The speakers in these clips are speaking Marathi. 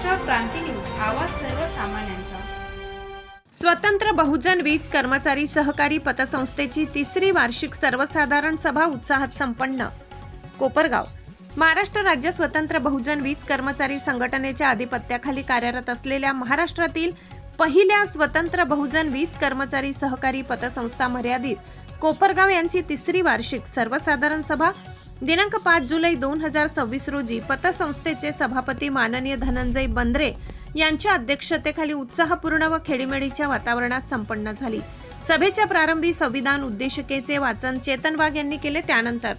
महाराष्ट्र क्रांती न्यूज, आवाज सर्वसामान्यांचा। स्वतंत्र बहुजन वीज कर्मचारी सहकारी पतसंस्थेची तिसरी वार्षिक सर्वसाधारण सभा उत्साहात संपन्न। कोपरगाव। महाराष्ट्र राज्य स्वतंत्र बहुजन वीज कर्मचारी संघटनेच्या आधिपत्याखाली कार्यरत असलेल्या महाराष्ट्रातील पहिल्या स्वतंत्र बहुजन वीज कर्मचारी सहकारी पतसंस्था मर्यादित कोपरगाव यांची तिसरी वार्षिक सर्वसाधारण सभा दिनांक 5 जुलै 2026 रोजी पतसंस्थेचे सभापती माननीय धनंजय बंद्रे यांच्या अध्यक्षतेखाली उत्साहपूर्ण व खेळीमेळीच्या वातावरणात संपन्न झाली। सभेच्या प्रारंभी संविधान उद्देशिकेचे वाचन चेतन वाघ यांनी केले। त्यानंतर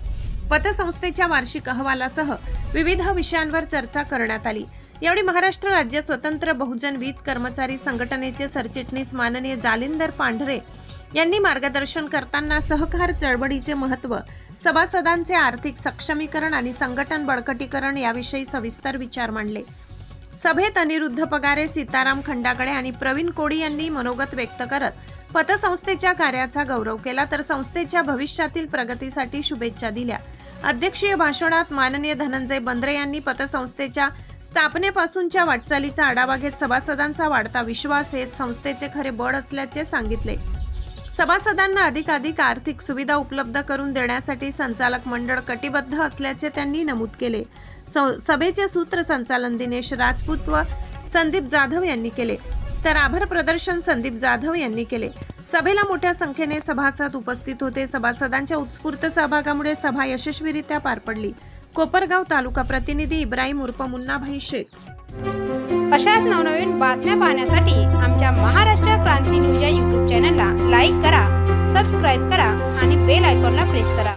पतसंस्थेच्या वार्षिक अहवालासह विविध विषयांवर चर्चा करण्यात आली। यावेळी महाराष्ट्र राज्य स्वतंत्र बहुजन वीज कर्मचारी संघटनेचे सरचिटणीस माननीय जालिंदर पांढरे यांनी मार्गदर्शन करताना सहकार चळवळीचे महत्त्व, सभासदांचे आर्थिक सक्षमीकरण आणि संघटन बळकटीकरण याविषयी सविस्तर विचार मांडले। सभेत अनिरुद्ध पगारे, सीताराम खंडागळे आणि प्रवीण कोडी यांनी मनोगत व्यक्त करत पतसंस्थेच्या कार्याचा गौरव केला, तर संस्थेच्या भविष्यातील प्रगतीसाठी शुभेच्छा दिल्या। अध्यक्षीय भाषणात माननीय धनंजय बंद्रे यांनी पतसंस्थेच्या स्थापनेपासूनच्या वाटचालीचा आढावा घेत सभासदांचा वाढता विश्वास हे संस्थेचे खरे बळ असल्याचे सांगितले। सभासदांना अधिकाधिक आर्थिक सुविधा उपलब्ध करून देण्यासाठी संचालक मंडळ कटिबद्ध असल्याचे त्यांनी नमूद केले। सभेचे सूत्रसंचालन दिनेश राजपूत व संदीप जाधव यांनी केले, तर आभार प्रदर्शन संदीप जाधव यांनी केले। सभेला मोठ्या संख्येने सभासद उपस्थित होते। सभासदांच्या उत्स्फूर्त सहभागामुळे सभा यशस्वीरित्या पार पडली। कोपरगाव तालुका प्रतिनिधी इब्राहिम उर्फ मुन्नाभाई शेख। अशाच नवनवीन बातम्या पाहण्यासाठी आमच्या महाराष्ट्र क्रांती न्यूज या YouTube चॅनलला लाईक करा, सबस्क्राईब करा आणि बेल आयकॉनला प्रेस करा।